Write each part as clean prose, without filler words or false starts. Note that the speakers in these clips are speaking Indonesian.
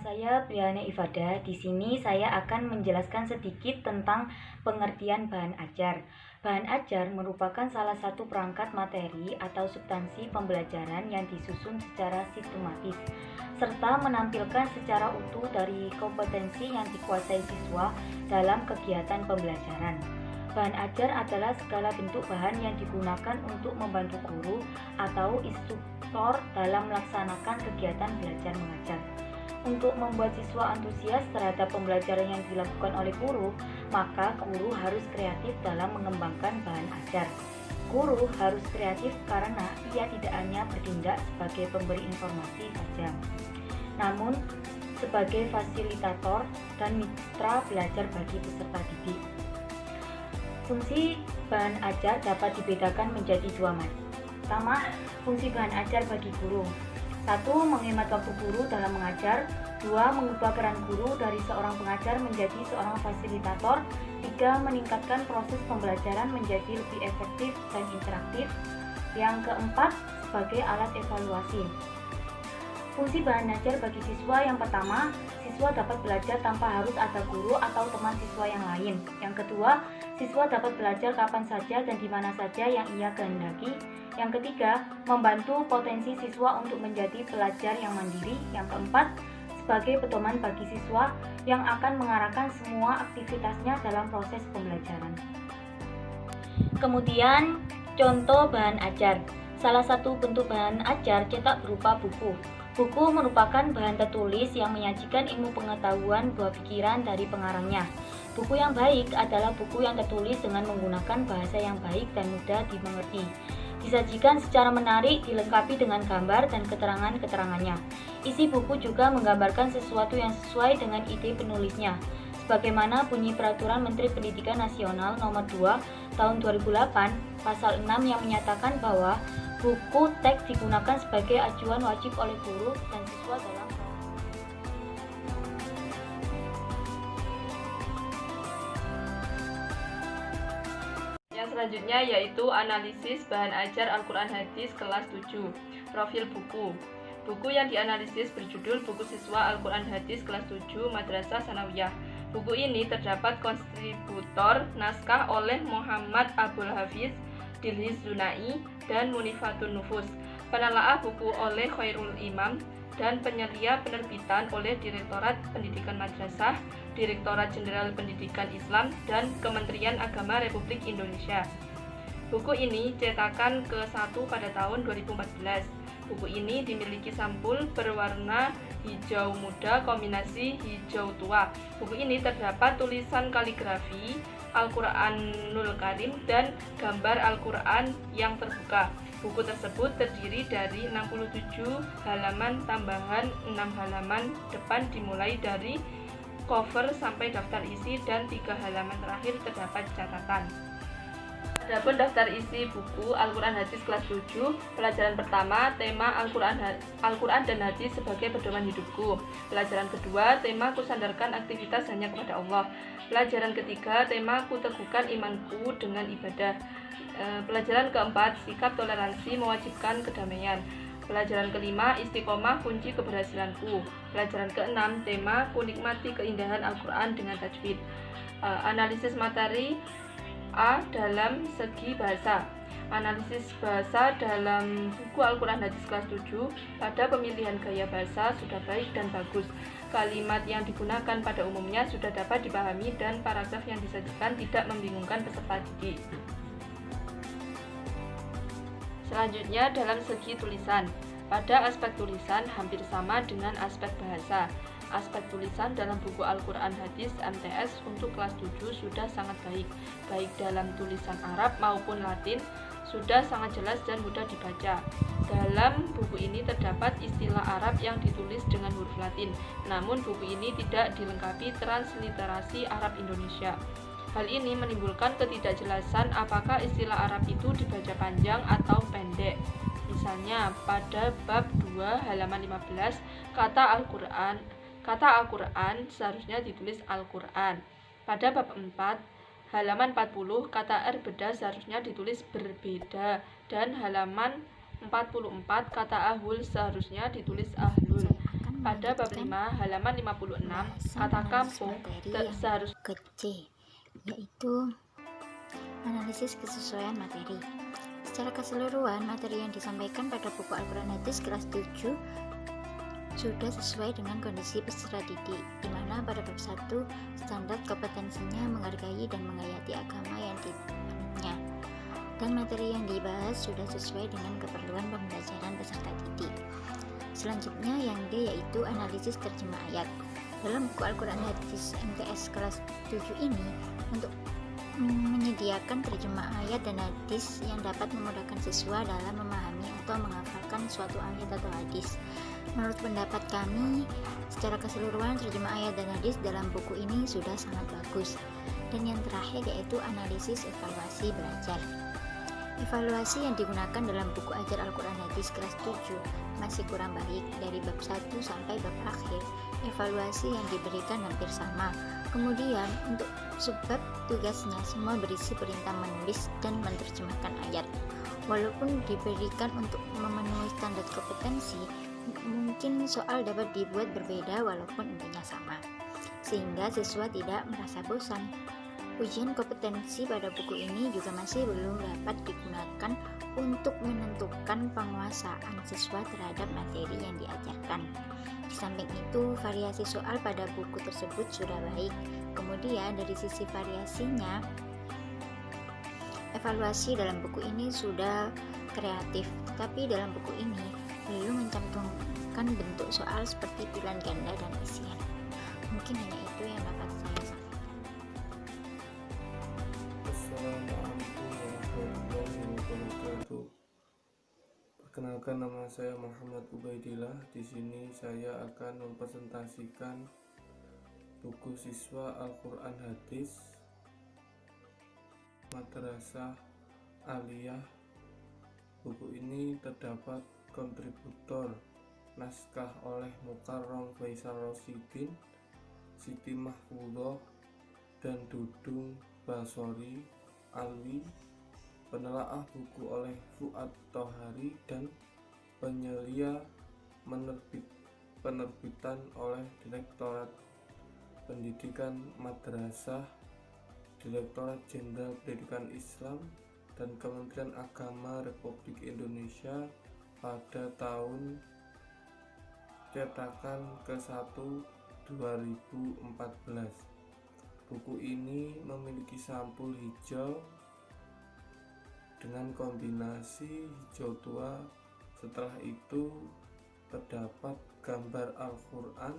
saya Briana Ifada. Di sini saya akan menjelaskan sedikit tentang pengertian bahan ajar. Bahan ajar merupakan salah satu perangkat materi atau substansi pembelajaran yang disusun secara sistematis, serta menampilkan secara utuh dari kompetensi yang dikuasai siswa dalam kegiatan pembelajaran. Bahan ajar adalah segala bentuk bahan yang digunakan untuk membantu guru atau instruktur dalam melaksanakan kegiatan belajar mengajar. Untuk membuat siswa antusias terhadap pembelajaran yang dilakukan oleh guru, maka guru harus kreatif dalam mengembangkan bahan ajar. Guru harus kreatif karena ia tidak hanya bertindak sebagai pemberi informasi saja, namun sebagai fasilitator dan mitra belajar bagi peserta didik. Fungsi bahan ajar dapat dibedakan menjadi dua macam. Pertama, fungsi bahan ajar bagi guru. 1. Menghemat waktu guru dalam mengajar. 2. Mengubah peran guru dari seorang pengajar menjadi seorang fasilitator. 3. Meningkatkan proses pembelajaran menjadi lebih efektif dan interaktif. Yang keempat, sebagai alat evaluasi. Fungsi bahan ajar bagi siswa yang pertama, siswa dapat belajar tanpa harus ada guru atau teman siswa yang lain. Yang kedua, siswa dapat belajar kapan saja dan di mana saja yang ia kehendaki. Yang ketiga, membantu potensi siswa untuk menjadi pelajar yang mandiri. Yang keempat, sebagai pedoman bagi siswa yang akan mengarahkan semua aktivitasnya dalam proses pembelajaran. Kemudian, contoh bahan ajar. Salah satu bentuk bahan ajar cetak berupa buku. Buku merupakan bahan tertulis yang menyajikan ilmu pengetahuan buah pikiran dari pengarangnya. Buku yang baik adalah buku yang tertulis dengan menggunakan bahasa yang baik dan mudah dimengerti. Disajikan secara menarik, dilengkapi dengan gambar dan keterangan-keterangannya. Isi buku juga menggambarkan sesuatu yang sesuai dengan ide penulisnya. Sebagaimana bunyi Peraturan Menteri Pendidikan Nasional Nomor 2 Tahun 2008 Pasal 6 yang menyatakan bahwa buku teks digunakan sebagai acuan wajib oleh guru dan siswa dalam Selanjutnya yaitu analisis bahan ajar Al-Quran Hadis kelas 7. Profil buku. Buku yang dianalisis berjudul Buku Siswa Al-Quran Hadis kelas 7 Madrasah Sanawiyah. Buku ini terdapat kontributor naskah oleh Muhammad Abdul Hafiz, Dilhiz Zunai, dan Munifatun Nufus. Penelaah buku oleh Khairul Imam dan penyelia penerbitan oleh Direktorat Pendidikan Madrasah, Direktorat Jenderal Pendidikan Islam, dan Kementerian Agama Republik Indonesia. Buku ini cetakan ke-1 pada tahun 2014. Buku ini dimiliki sampul berwarna hijau muda kombinasi hijau tua. Buku ini terdapat tulisan kaligrafi Al-Quranul Karim dan gambar Al-Quran yang terbuka. Buku tersebut terdiri dari 67 halaman tambahan 6 halaman depan dimulai dari cover sampai daftar isi dan 3 halaman terakhir terdapat catatan. Adapun daftar isi buku Al-Quran Hadis kelas 7, pelajaran pertama, tema Al-Quran dan Hadis sebagai pedoman hidupku. Pelajaran kedua, tema kusandarkan aktivitas hanya kepada Allah. Pelajaran ketiga, tema kuteguhkan imanku dengan ibadah. Pelajaran keempat, sikap toleransi mewajibkan kedamaian. Pelajaran kelima, istiqomah kunci keberhasilanku. Pelajaran keenam, tema kunikmati keindahan Al-Quran dengan tajwid. Analisis materi A dalam segi bahasa. Analisis bahasa dalam buku Al-Quran Hadis kelas 7. Pada pemilihan gaya bahasa sudah baik dan bagus. Kalimat yang digunakan pada umumnya sudah dapat dipahami dan paragraf yang disajikan tidak membingungkan peserta didik. Selanjutnya dalam segi tulisan. Pada aspek tulisan hampir sama dengan aspek bahasa. Aspek tulisan dalam buku Al-Quran Hadis MTS untuk kelas 7 sudah sangat baik dalam tulisan Arab maupun Latin, sudah sangat jelas dan mudah dibaca. Dalam buku ini terdapat istilah Arab yang ditulis dengan huruf Latin, namun buku ini tidak dilengkapi transliterasi Arab Indonesia. Hal ini menimbulkan ketidakjelasan apakah istilah Arab itu dibaca panjang atau pendek. Misalnya, pada bab 2 halaman 15, kata Al-Quran seharusnya ditulis Al-Quran. Pada bab 4 halaman 40, kata berbeda seharusnya ditulis berbeda, dan halaman 44 kata ahul seharusnya ditulis ahlul. Pada bab 5 halaman 56, kata kampung seharusnya ke C, yaitu analisis kesesuaian materi. Secara keseluruhan, materi yang disampaikan pada buku Al-Quran Hadis kelas 7 sudah sesuai dengan kondisi peserta didik, di mana pada bab 1 standar kompetensinya menghargai dan menghayati agama yang dianutnya, dan materi yang dibahas sudah sesuai dengan keperluan pembelajaran peserta didik. Selanjutnya yang D, yaitu analisis terjemah ayat. Dalam buku Al-Quran Hadis MTS kelas 7 ini, untuk menyediakan terjemah ayat dan hadis yang dapat memudahkan siswa dalam memahami atau menghafalkan suatu ayat atau hadis. Menurut pendapat kami, secara keseluruhan terjemah ayat dan hadis dalam buku ini sudah sangat bagus. Dan yang terakhir yaitu analisis evaluasi belajar. Evaluasi yang digunakan dalam buku ajar Al-Quran Hadis kelas 7 masih kurang baik. Dari bab 1 sampai bab akhir, evaluasi yang diberikan hampir sama. Kemudian untuk subbab tugasnya semua berisi perintah menulis dan menerjemahkan ayat. Walaupun diberikan untuk memenuhi standar kompetensi, mungkin soal dapat dibuat berbeda walaupun intinya sama, sehingga siswa tidak merasa bosan. Ujian kompetensi pada buku ini juga masih belum dapat digunakan untuk menentukan penguasaan siswa terhadap materi yang diajarkan. Di samping itu, variasi soal pada buku tersebut sudah baik. Kemudian dari sisi variasinya, evaluasi dalam buku ini sudah kreatif, tapi dalam buku ini belum mencantumkan bentuk soal seperti pilihan ganda dan isian. Mungkin hanya itu yang dapat saya sampaikan. Assalamualaikum warahmatullahi wabarakatuh. Perkenalkan, nama saya Muhammad Ubaidillah. Di sini saya akan mempresentasikan buku siswa Al-Quran Hadis Madrasah Aliyah. Buku ini terdapat kontributor naskah oleh Mukarram Faisal Rosidin, Siti Mahfudoh, dan Dudung Basori Alwi. Penelaah buku oleh Fuad Tohari dan penyelia penerbitan oleh Direktorat Pendidikan Madrasah, Direktorat Jenderal Pendidikan Islam, dan Kementerian Agama Republik Indonesia pada tahun cetakan ke-1 2014. Buku ini memiliki sampul hijau dengan kombinasi hijau tua. Setelah itu terdapat gambar Al-Quran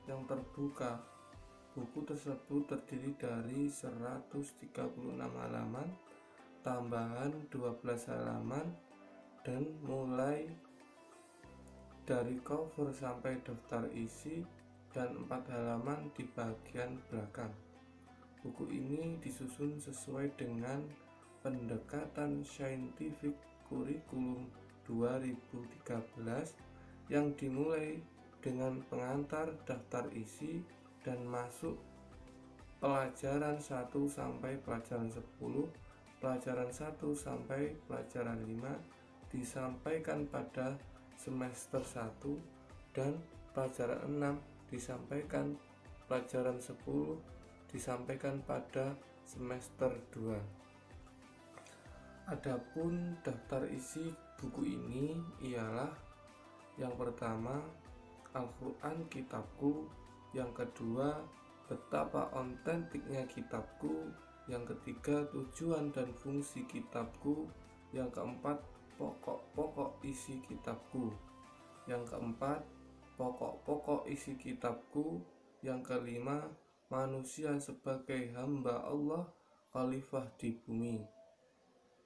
yang terbuka. Buku tersebut terdiri dari 136 halaman, tambahan 12 halaman, dan mulai dari cover sampai daftar isi, dan 4 halaman di bagian belakang. Buku ini disusun sesuai dengan pendekatan Scientific Curriculum 2013 yang dimulai dengan pengantar, daftar isi, dan masuk pelajaran 1 sampai pelajaran 10, pelajaran 1 sampai pelajaran 5 disampaikan pada semester 1, dan pelajaran 6 disampaikan, pelajaran 10 disampaikan pada semester 2. Adapun daftar isi buku ini ialah: yang pertama, Al-Quran Kitabku; yang kedua, betapa otentiknya kitabku; yang ketiga, tujuan dan fungsi kitabku; yang keempat, pokok-pokok isi kitabku; yang keempat, pokok-pokok isi kitabku; yang kelima, manusia sebagai hamba Allah, khalifah di bumi.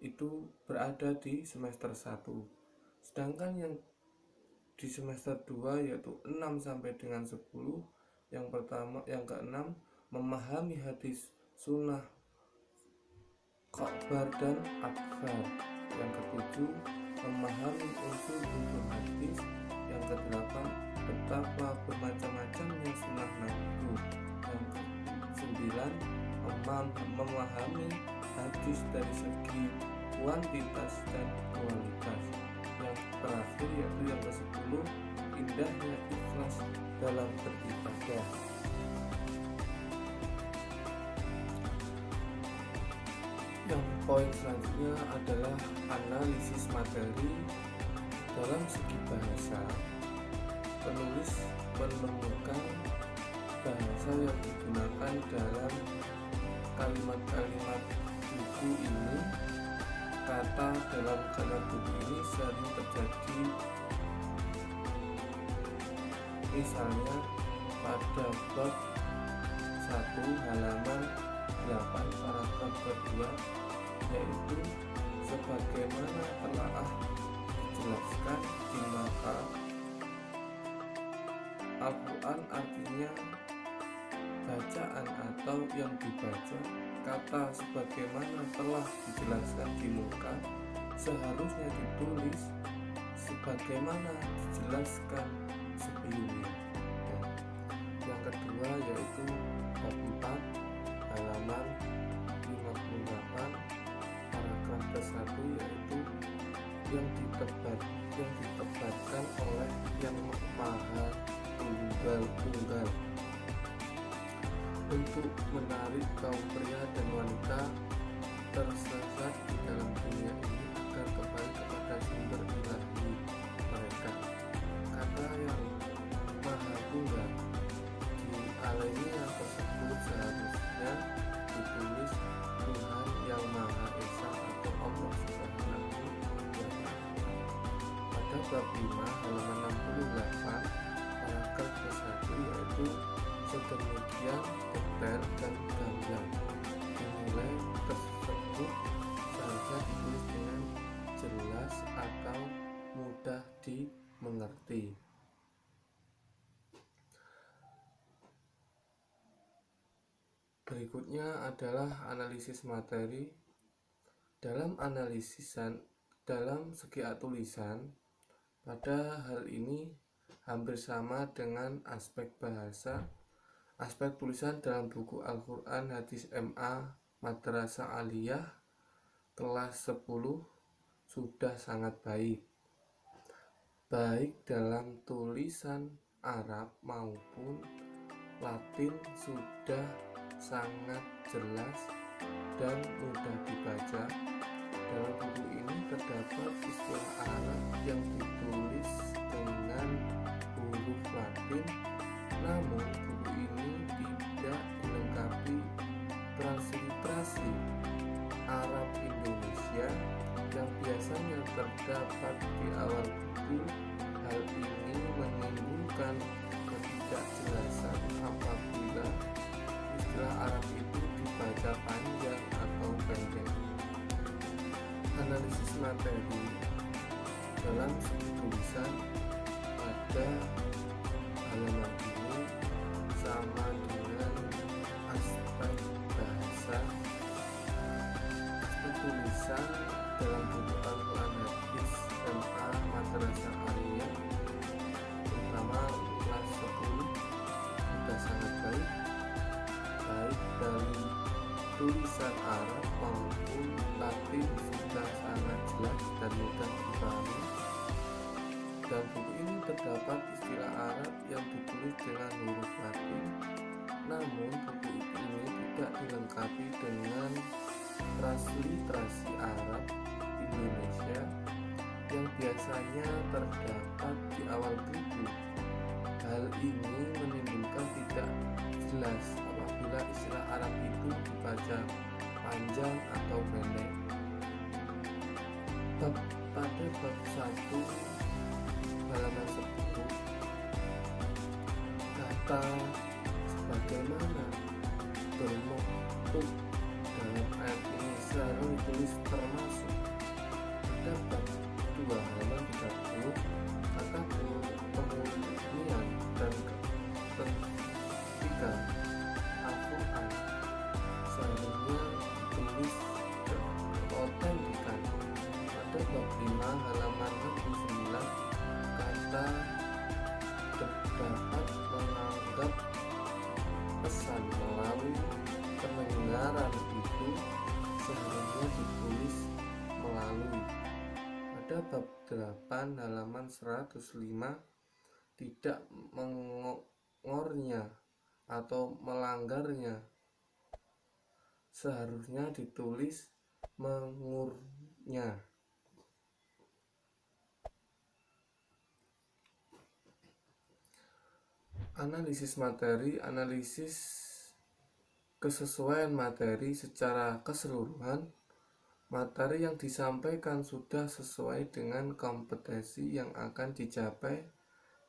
Itu berada di semester 1. Sedangkan yang di semester 2 yaitu 6 sampai dengan 10, yang pertama, yang keenam, memahami hadis, sunnah, khabar dan akbar; yang ketujuh, memahami unsur-unsur hadis; yang kedelapan, betapa bermacam-macamnya sunnah Nabiku; yang kesembilan, memahami hadis dari segi kuantitas dan kualitas; yang terakhir yaitu yang ke-10, indahnya ikhlas dalam beribadah. Yang poin selanjutnya adalah analisis materi. Dalam segi bahasa, penulis menemukan bahasa yang digunakan dalam kalimat-kalimat buku ini. Kata dalam kalimat buku ini sering terjadi, misalnya pada bab 1 halaman 8 paragraf kedua, yaitu sebagaimana telah dijelaskan di maka Al-Quran artinya bacaan atau yang dibaca. Kata sebagaimana telah dijelaskan di muka seharusnya ditulis sebagaimana dijelaskan sebelumnya. Yang kedua yaitu bab 4 halaman 58 paragraf ke-1, yaitu yang ditebatkan oleh yang maha tunggal untuk menarik kaum pria dan wanita tersesat di dalam dunia ini agar kembali kepada sumber ilahi mereka. Kata yang maha tunggal di alinea tersebut seharusnya ditulis Tuhan yang Maha Esa atau Allah Subhanahu wa Ta'ala. Pada bab 5 halaman 68 paragraf ke-1, yaitu sedemikian detail dan gamblang. Nilai tersebut seharusnya ditulis dengan jelas atau mudah dimengerti. Berikutnya adalah analisis materi. Dalam segi tulisan, pada hal ini hampir sama dengan aspek bahasa. Aspek tulisan dalam buku Al-Quran Hadis MA Madrasah Aliyah kelas 10 sudah sangat baik dalam tulisan Arab maupun Latin sudah sangat jelas dan mudah dibaca. Dalam buku ini terdapat istilah Arab yang ditulis dengan huruf Latin, namun buku ini tidak dilengkapi transliterasi Arab Indonesia yang biasanya terdapat di awal buku. Hal ini menimbulkan ketidakjelasan apabila istilah Arab itu dibaca panjang atau pendek. Analisis materi dalam segi tulisan pada halaman ini sama dengan aspek bahasa. Aspek tulisan dalam buku Al-Quran Hadis MA Madrasah Aliyah terutama kelas 10 sudah sangat baik dari tulisan Arab maupun Latin sudah sangat jelas dan mudah dipahami. Dan buku ini terdapat istilah Arab yang ditulis dengan huruf Latin, namun buku ini tidak dilengkapi dengan transliterasi Arab Indonesia yang biasanya terdapat di awal buku. Hal ini menimbulkan tidak jelas apabila istilah Arab itu dibaca panjang atau pendek. Pada bab 1 halaman 10, kata sebagaimana bermaksud dalam ayat ini seharusnya ditulis termasuk. Pada bab 2 halaman 30, kata pemurnian dan ketika Al-Quran seharusnya ditulis keautentikan. Pada bab 5 halaman 69, kata dapat menganggap pesan melalui pendengaran itu seharusnya ditulis melalui. Pada bab 8 halaman 105, tidak mengornya atau melanggarnya. Seharusnya ditulis mengurnya. Analisis materi, analisis kesesuaian materi secara keseluruhan. Materi yang disampaikan sudah sesuai dengan kompetensi yang akan dicapai.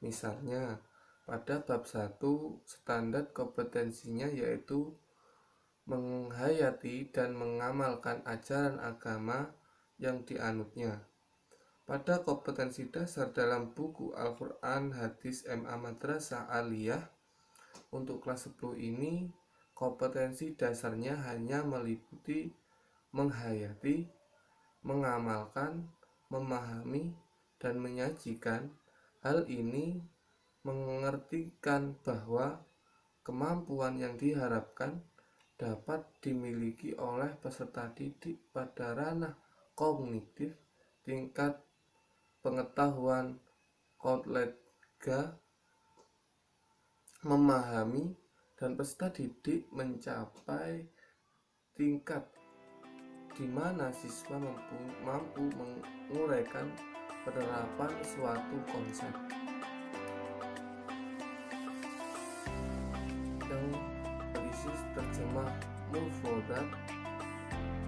Misalnya, pada bab 1, standar kompetensinya yaitu menghayati dan mengamalkan ajaran agama yang dianutnya. Pada kompetensi dasar dalam buku Al-Quran Hadis MA Madrasah Aliyah untuk kelas 10 ini, kompetensi dasarnya hanya meliputi menghayati, mengamalkan, memahami, dan menyajikan. Hal ini mengertikan bahwa kemampuan yang diharapkan dapat dimiliki oleh peserta didik pada ranah kognitif, tingkat pengetahuan kolega, memahami, dan peserta didik mencapai tingkat di mana siswa mampu menguraikan penerapan suatu konsep. Yang berisi terjemah mufrodat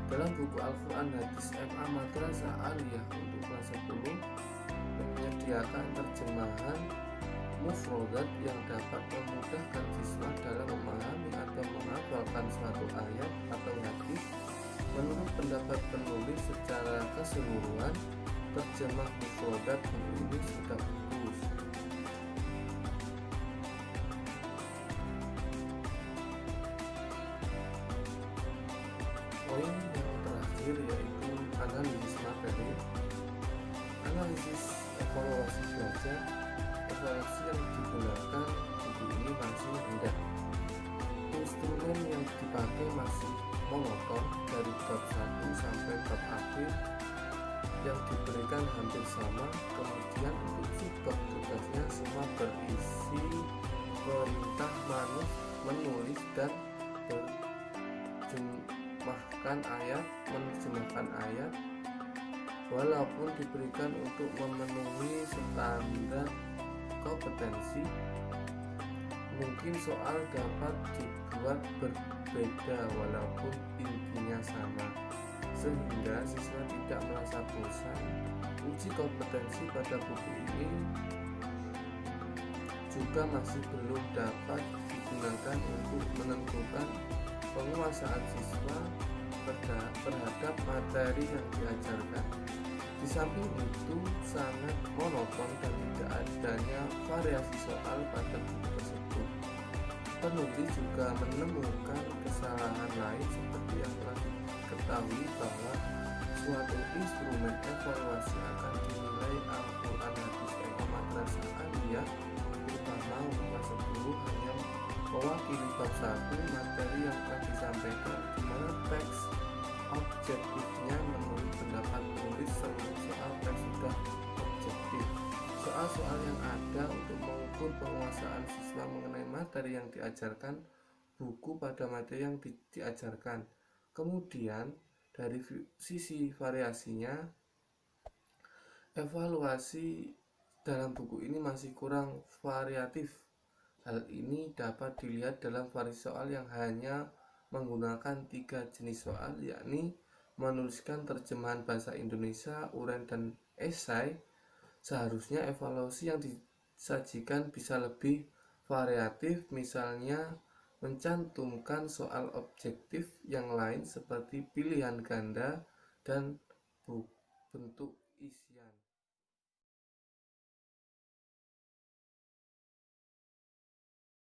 dalam buku Al-Quran Hadis MA Madrasah Aliyah untuk kelas 10 menyediakan terjemahan mufrodat yang dapat memudahkan siswa dalam memahami atau menghafalkan suatu ayat atau hadis. Menurut pendapat penulis secara keseluruhan, terjemah mufrodat buku ini sudah bagus. Poin yang terakhir yaitu analisis materi. Analisis evaluasi belajar. Evaluasi yang digunakan buku ini masih rendah. Instrumen yang dipakai masih monoton dari bab 1 sampai bab akhir yang diberikan hampir sama. Kemudian untuk subbab tugasnya semua berisi perintah menulis dan menerjemahkan ayat. Walaupun diberikan untuk memenuhi standar kompetensi, mungkin soal dapat dibuat berbeda walaupun intinya sama, sehingga siswa tidak merasa bosan. Uji kompetensi pada buku ini juga masih belum dapat digunakan untuk menentukan penguasaan siswa terhadap materi yang diajarkan. Di samping itu sangat monoton dan tidak adanya variasi soal pada buku tersebut. Penulis juga menemukan kesalahan lain seperti yang telah diketahui bahwa suatu instrumen evaluasi akan dinilai Al-Quran Hadis MA Madrasah Aliyah terutama untuk kelas 10 hanya mewakili bab 1 materi yang telah disampaikan, di mana teks objektifnya menurut pendapat penulis seluruh soal teks sudah objektif. Soal-soal yang ada untuk mengukur penguasaan siswa mengenai materi yang diajarkan, buku pada materi yang diajarkan. Kemudian dari sisi variasinya, evaluasi dalam buku ini masih kurang variatif. Hal ini dapat dilihat dalam variasi soal yang hanya menggunakan 3 jenis soal, yakni menuliskan terjemahan bahasa Indonesia, uraian, dan esai. Seharusnya evaluasi yang disajikan bisa lebih variatif, misalnya mencantumkan soal objektif yang lain seperti pilihan ganda dan bentuk isian.